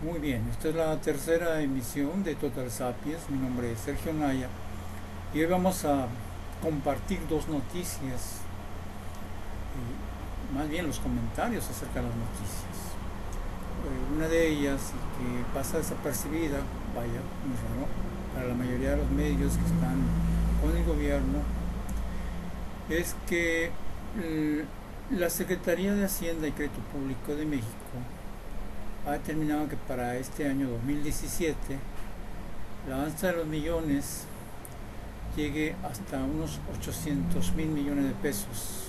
Muy bien, esta es la tercera emisión de Total Sapiens. Mi nombre es Sergio Naya y hoy vamos a compartir dos noticias, más bien los comentarios acerca de las noticias. Una de ellas, que pasa desapercibida, vaya, muy raro, para la mayoría de los medios que están con el gobierno, es que la Secretaría de Hacienda y Crédito Público de México ha determinado que para este año 2017 la avanza de los millones llegue hasta unos 800 mil millones de pesos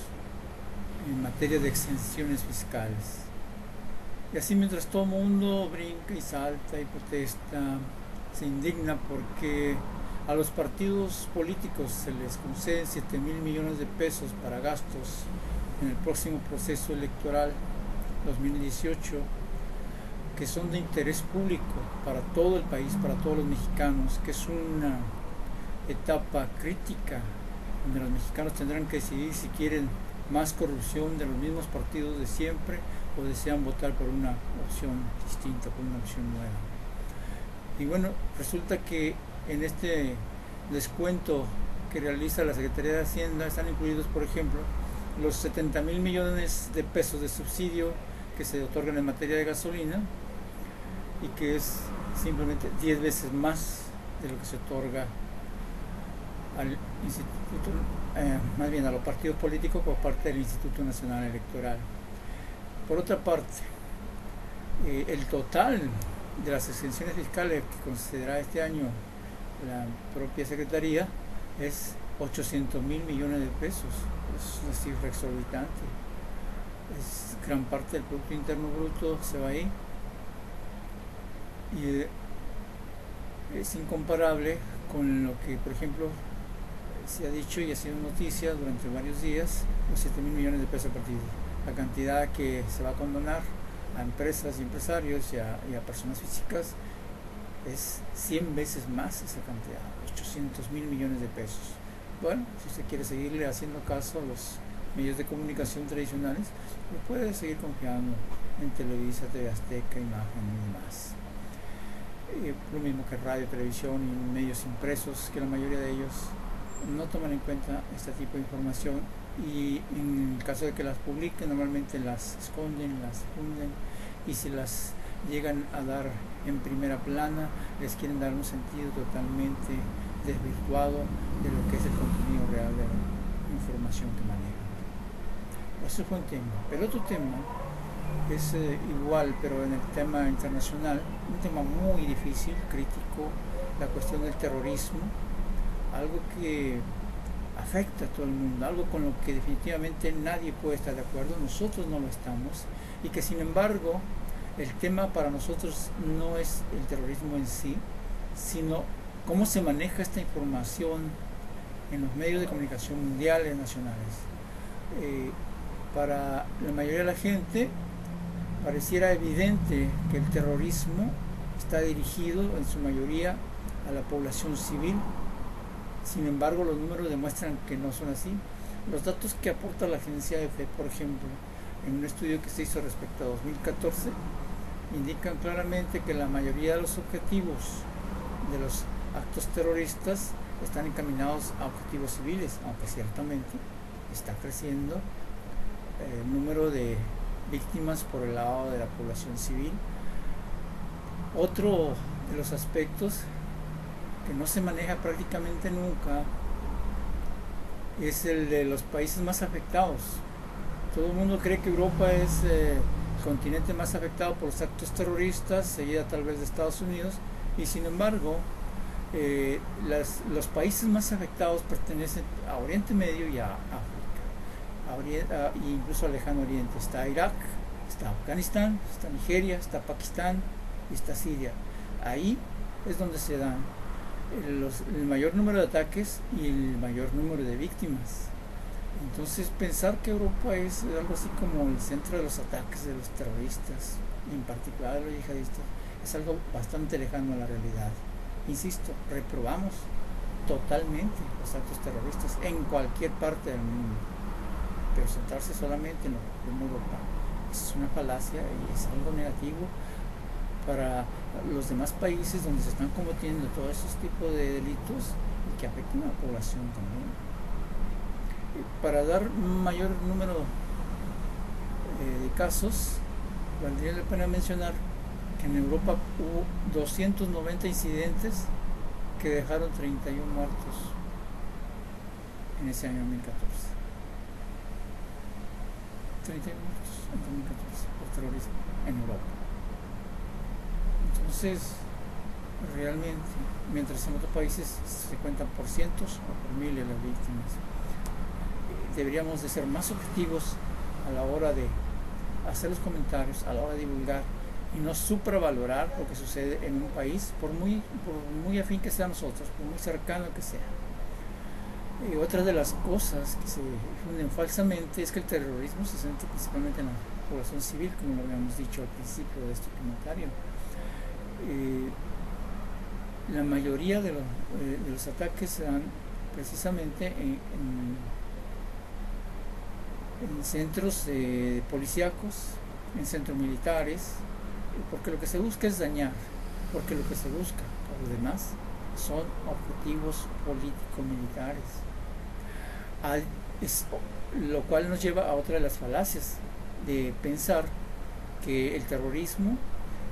en materia de exenciones fiscales. Y así, mientras todo el mundo brinca y salta y protesta, se indigna porque a los partidos políticos se les conceden 7 mil millones de pesos para gastos en el próximo proceso electoral 2018, que son de interés público para todo el país, para todos los mexicanos, que es una etapa crítica donde los mexicanos tendrán que decidir si quieren más corrupción de los mismos partidos de siempre o desean votar por una opción distinta, por una opción nueva. Y bueno, resulta que en este descuento que realiza la Secretaría de Hacienda están incluidos, por ejemplo, los 70 mil millones de pesos de subsidio que se otorgan en materia de gasolina, y que es simplemente 10 veces más de lo que se otorga al instituto, más bien a los partidos políticos por parte del Instituto Nacional Electoral. Por otra parte, el total de las exenciones fiscales que considera este año la propia Secretaría es 800 mil millones de pesos. Es una cifra exorbitante. Es gran parte del Producto Interno Bruto se va ahí. Y es incomparable con lo que, por ejemplo, se ha dicho y ha sido noticia durante varios días, los 7 mil millones de pesos a partir de la cantidad que se va a condonar a empresas y empresarios y a personas físicas. Es 100 veces más esa cantidad, 800 mil millones de pesos. Bueno, si usted quiere seguirle haciendo caso a los medios de comunicación tradicionales, puede seguir confiando en Televisa, TV Azteca, Imagen y demás. Lo mismo que radio, televisión y medios impresos, que la mayoría de ellos no toman en cuenta este tipo de información, y en el caso de que las publiquen normalmente las esconden, las difunden, y si las llegan a dar en primera plana les quieren dar un sentido totalmente desvirtuado de lo que es el contenido real de la información que manejan. Eso fue un tema. Pero otro tema es igual, pero en el tema internacional, un tema muy difícil, crítico, la cuestión del terrorismo, algo que afecta a todo el mundo, algo con lo que definitivamente nadie puede estar de acuerdo, nosotros no lo estamos, y que sin embargo el tema para nosotros no es el terrorismo en sí, sino cómo se maneja esta información en los medios de comunicación mundiales, nacionales. Para la mayoría de la gente pareciera evidente que el terrorismo está dirigido en su mayoría a la población civil. Sin embargo, los números demuestran que no son así. Los datos que aporta la agencia EFE, por ejemplo, en un estudio que se hizo respecto a 2014, indican claramente que la mayoría de los objetivos de los actos terroristas están encaminados a objetivos civiles, aunque ciertamente está creciendo el número de víctimas por el lado de la población civil. Otro de los aspectos que no se maneja prácticamente nunca es el de los países más afectados. Todo el mundo cree que Europa es el continente más afectado por los actos terroristas, seguida tal vez de Estados Unidos, y sin embargo los países más afectados pertenecen a Oriente Medio y a África, e incluso al Lejano Oriente. Está Irak, está Afganistán, está Nigeria, está Pakistán y está Siria. Ahí es donde se dan el mayor número de ataques y el mayor número de víctimas. Entonces, pensar que Europa es algo así como el centro de los ataques de los terroristas, en particular de los yihadistas, es algo bastante lejano a la realidad. Insisto, reprobamos totalmente los actos terroristas en cualquier parte del mundo, pero centrarse solamente en Europa es una falacia y es algo negativo para los demás países donde se están cometiendo todos esos tipos de delitos y que afectan a la población también. Para dar un mayor número de casos, valdría la pena mencionar que en Europa hubo 290 incidentes que dejaron 31 muertos en ese año 2014. 31 muertos en 2014 por terrorismo en Europa. Entonces, realmente, mientras en otros países se cuentan por cientos o por miles las víctimas, deberíamos de ser más objetivos a la hora de hacer los comentarios, a la hora de divulgar, y no supravalorar lo que sucede en un país, por muy afín que sea a nosotros, por muy cercano que sea. Otra de las cosas que se difunden falsamente es que el terrorismo se centra principalmente en la población civil, como lo habíamos dicho al principio de este comentario. La mayoría de los ataques se dan precisamente en centros policíacos, en centros militares, porque lo que se busca es dañar, porque lo que se busca por lo demás son objetivos político-militares, lo cual nos lleva a otra de las falacias de pensar que el terrorismo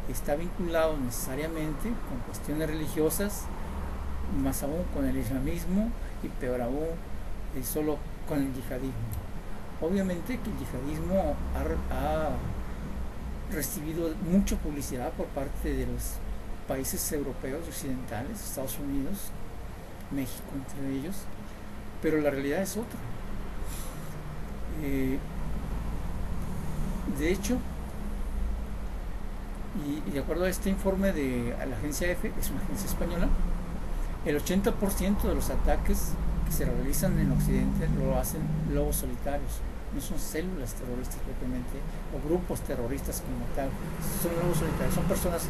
está vinculado necesariamente con cuestiones religiosas, más aún con el islamismo y peor aún solo con el yihadismo. Obviamente que el yihadismo ha recibido mucha publicidad por parte de los países europeos y occidentales, Estados Unidos, México entre ellos, pero la realidad es otra. De hecho, y de acuerdo a este informe de la agencia EFE, es una agencia española, el 80% de los ataques que se realizan en Occidente lo hacen lobos solitarios. No son células terroristas propiamente, o grupos terroristas como tal, son lobos solitarios, son personas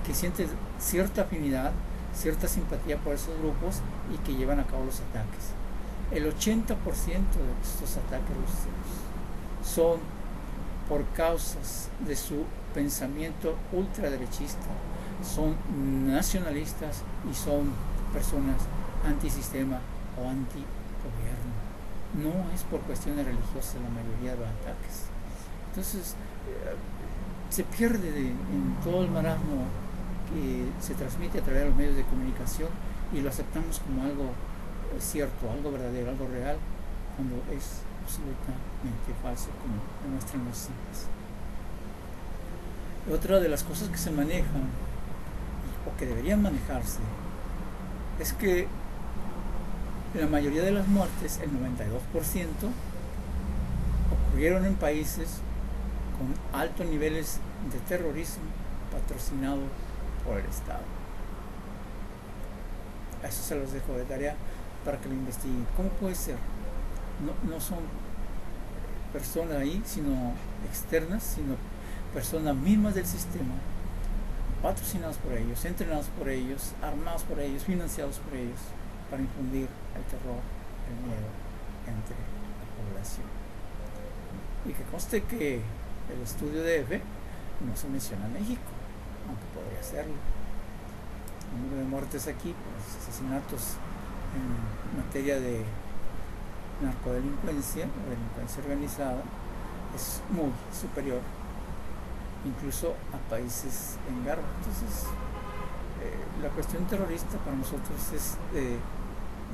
que sienten cierta afinidad, cierta simpatía por esos grupos y que llevan a cabo los ataques. El 80% de estos ataques son por causas de su pensamiento ultraderechista, son nacionalistas y son personas antisistema o antigobierno. No es por cuestiones religiosas la mayoría de los ataques. Entonces, se pierde en todo el marasmo que se transmite a través de los medios de comunicación y lo aceptamos como algo cierto, algo verdadero, algo real, cuando es absolutamente falso, como demuestran los cifras. Otra de las cosas que se manejan o que deberían manejarse es que la mayoría de las muertes, el 92%, ocurrieron en países con altos niveles de terrorismo patrocinado por el Estado. A eso se los dejo de tarea para que lo investiguen. ¿Cómo puede ser? No son personas ahí, sino externas, sino personas mismas del sistema, patrocinados por ellos, entrenados por ellos, armados por ellos, financiados por ellos, para infundir el terror, el miedo entre la población. Y que conste que el estudio de EFE no se menciona México, aunque podría serlo. El número de muertes aquí por asesinatos en materia de narcodelincuencia o delincuencia organizada es muy superior incluso a países en guerra. Entonces, la cuestión terrorista para nosotros es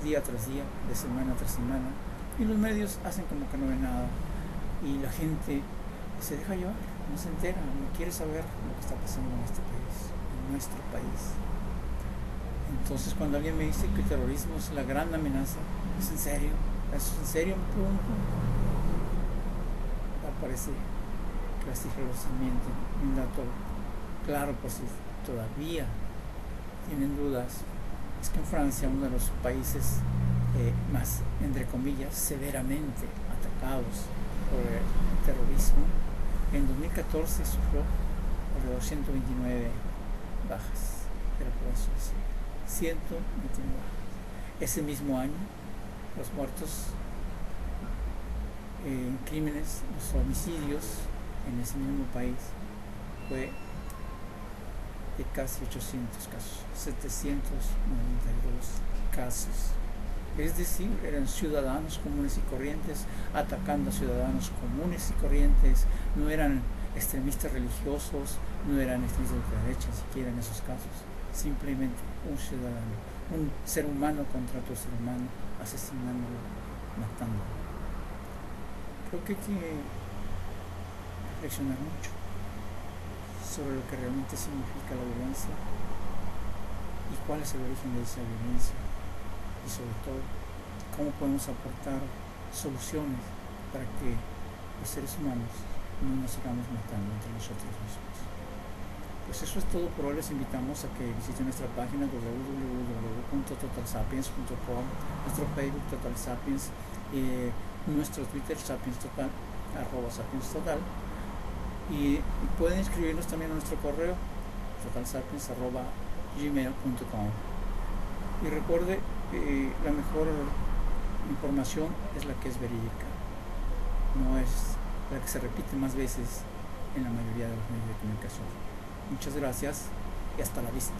día tras día, de semana tras semana, y los medios hacen como que no ven nada y la gente se deja llevar, no se entera, no quiere saber lo que está pasando en este país, en nuestro país. Entonces, cuando alguien me dice que el terrorismo es la gran amenaza, ¿es en serio? ¿Es en serio? Me pregunto. Parece que las cifras los mienten. Un dato claro, por si todavía tienen dudas, es que en Francia, uno de los países más, entre comillas, severamente atacados por el terrorismo, en 2014 sufrió alrededor de 129 bajas de la población civil. 129 bajas. Ese mismo año, los muertos en crímenes, los homicidios en ese mismo país fue de casi 800 casos, 792 casos. Es decir, eran ciudadanos comunes y corrientes atacando a ciudadanos comunes y corrientes, no eran extremistas religiosos, no eran extremistas de derecha siquiera en esos casos, simplemente un ciudadano, un ser humano contra otro ser humano, asesinándolo, matándolo. Creo que hay que reflexionar mucho sobre lo que realmente significa la violencia y cuál es el origen de esa violencia, y sobre todo cómo podemos aportar soluciones para que los seres humanos no nos sigamos matando entre nosotros mismos. Pues eso es todo por hoy. Les invitamos a que visiten nuestra página www.totalsapiens.com, nuestro Facebook Total Sapiens, nuestro Twitter @sapienstotal, @sapienstotal, y pueden escribirnos también a nuestro correo totalsapiens@gmail.com. Y recuerde, la mejor información es la que es verídica, no es la que se repite más veces en la mayoría de los medios de comunicación. Muchas gracias y hasta la vista.